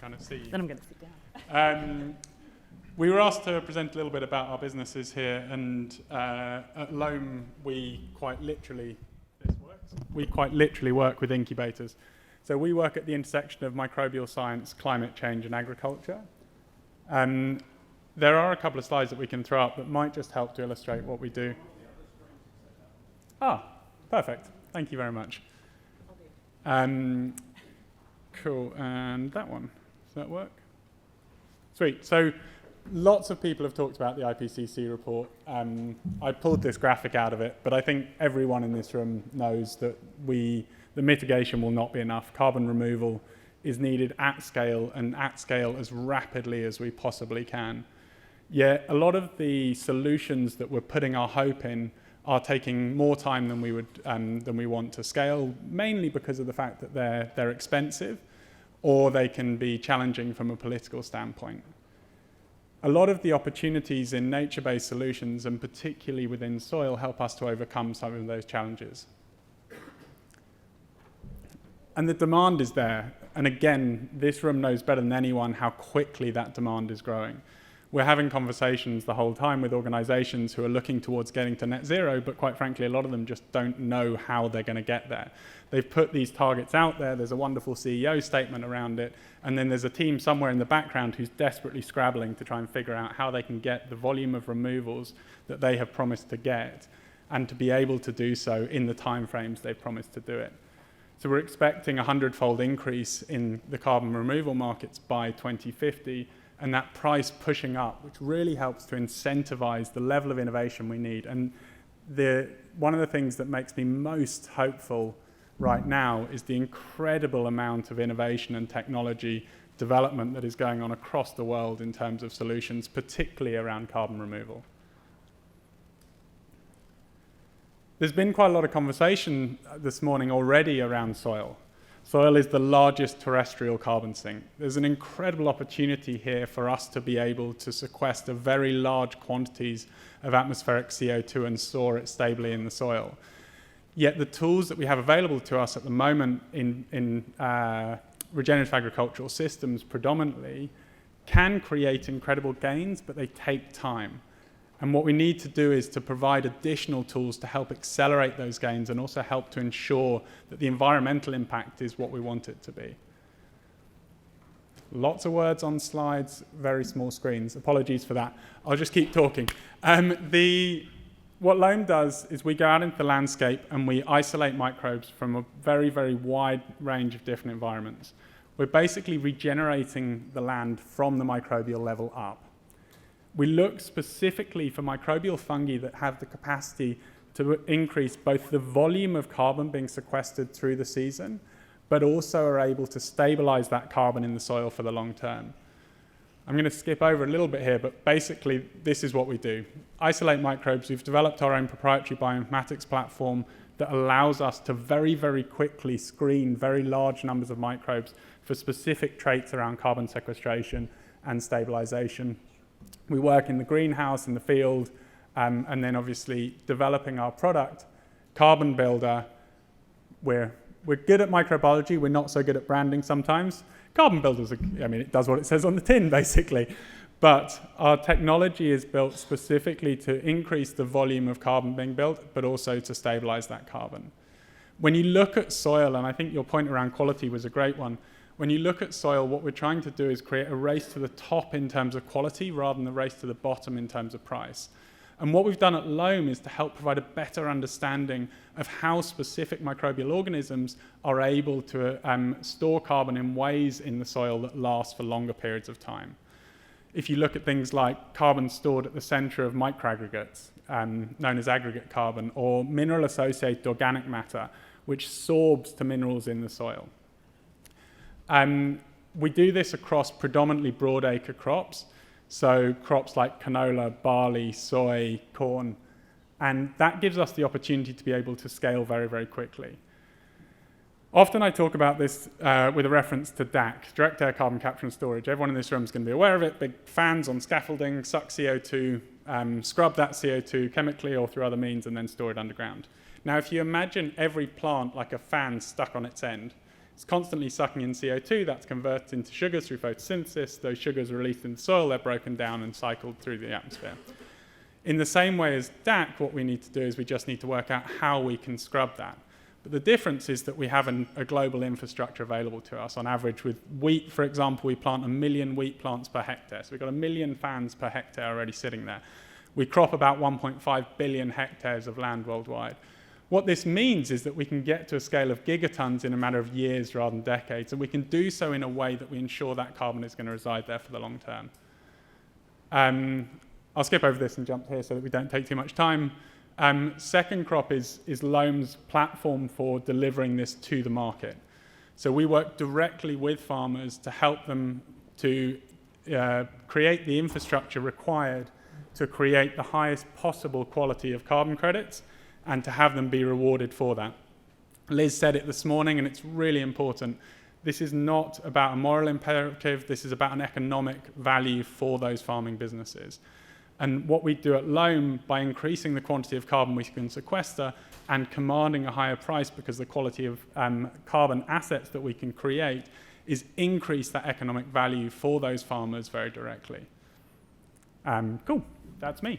kind of see you. Then I'm going to sit down. We were asked to present a little bit about our businesses here, and at Loam we quite literally work with incubators. So we work at the intersection of microbial science, climate change, and agriculture. There are a couple of slides that we can throw up that might just help to illustrate what we do. Ah, perfect. Thank you very much. Cool, and that one. Does that work? Sweet. So lots of people have talked about the IPCC report. I pulled this graphic out of it, but I think everyone in this room knows that the mitigation will not be enough. Carbon removal is needed at scale, and at scale as rapidly as we possibly can. Yet a lot of the solutions that we're putting our hope in are taking more time than we want to scale, mainly because of the fact that they're expensive, or they can be challenging from a political standpoint. A lot of the opportunities in nature-based solutions, and particularly within soil, help us to overcome some of those challenges. And the demand is there. And again, this room knows better than anyone how quickly that demand is growing. We're having conversations the whole time with organizations who are looking towards getting to net zero, but quite frankly, a lot of them just don't know how they're going to get there. They've put these targets out there, there's a wonderful CEO statement around it, and then there's a team somewhere in the background who's desperately scrabbling to try and figure out how they can get the volume of removals that they have promised to get, and to be able to do so in the timeframes they've promised to do it. So we're expecting a 100-fold increase in the carbon removal markets by 2050, and that price pushing up, which really helps to incentivize the level of innovation we need. And one of the things that makes me most hopeful right now is the incredible amount of innovation and technology development that is going on across the world in terms of solutions, particularly around carbon removal. There's been quite a lot of conversation this morning already around soil. Soil is the largest terrestrial carbon sink. There's an incredible opportunity here for us to be able to sequester very large quantities of atmospheric CO2 and store it stably in the soil. Yet the tools that we have available to us at the moment in regenerative agricultural systems predominantly can create incredible gains, but they take time. And what we need to do is to provide additional tools to help accelerate those gains and also help to ensure that the environmental impact is what we want it to be. Lots of words on slides, very small screens. Apologies for that. I'll just keep talking. What Loam does is we go out into the landscape and we isolate microbes from a very, very wide range of different environments. We're basically regenerating the land from the microbial level up. We look specifically for microbial fungi that have the capacity to increase both the volume of carbon being sequestered through the season, but also are able to stabilize that carbon in the soil for the long term. I'm going to skip over a little bit here, but basically this is what we do. Isolate microbes. We've developed our own proprietary bioinformatics platform that allows us to very, very quickly screen very large numbers of microbes for specific traits around carbon sequestration and stabilization. We work in the greenhouse, in the field, and then obviously developing our product, Carbon Builder. We're good at microbiology, we're not so good at branding sometimes. Carbon Builder's, it does what it says on the tin, basically. But our technology is built specifically to increase the volume of carbon being built, but also to stabilize that carbon. When you look at soil, and I think your point around quality was a great one, when you look at soil, what we're trying to do is create a race to the top in terms of quality rather than the race to the bottom in terms of price. And what we've done at Loam is to help provide a better understanding of how specific microbial organisms are able to store carbon in ways in the soil that last for longer periods of time. If you look at things like carbon stored at the center of microaggregates, known as aggregate carbon, or mineral-associated organic matter, which sorbs to minerals in the soil. We do this across predominantly broadacre crops, so crops like canola, barley, soy, corn, and that gives us the opportunity to be able to scale very, very quickly. Often I talk about this with a reference to DAC, direct air carbon capture and storage. Everyone in this room is going to be aware of it. Big fans on scaffolding, suck CO2, scrub that CO2 chemically or through other means, and then store it underground. Now, if you imagine every plant like a fan stuck on its end, It's constantly sucking in CO2, that's converted into sugars through photosynthesis. Those sugars are released in the soil, they're broken down and cycled through the atmosphere. In the same way as DAC, what we need to do is we just need to work out how we can scrub that. But the difference is that we have a global infrastructure available to us. On average, with wheat, for example, we plant 1 million wheat plants per hectare. So we've got 1 million fans per hectare already sitting there. We crop about 1.5 billion hectares of land worldwide. What this means is that we can get to a scale of gigatons in a matter of years rather than decades, and we can do so in a way that we ensure that carbon is going to reside there for the long term. I'll skip over this and jump here so that we don't take too much time. Second crop is Loam's platform for delivering this to the market. So we work directly with farmers to help them to create the infrastructure required to create the highest possible quality of carbon credits and to have them be rewarded for that. Liz said it this morning, and it's really important. This is not about a moral imperative. This is about an economic value for those farming businesses. And what we do at Loam, by increasing the quantity of carbon we can sequester and commanding a higher price because the quality of carbon assets that we can create, is increase that economic value for those farmers very directly. Cool, that's me.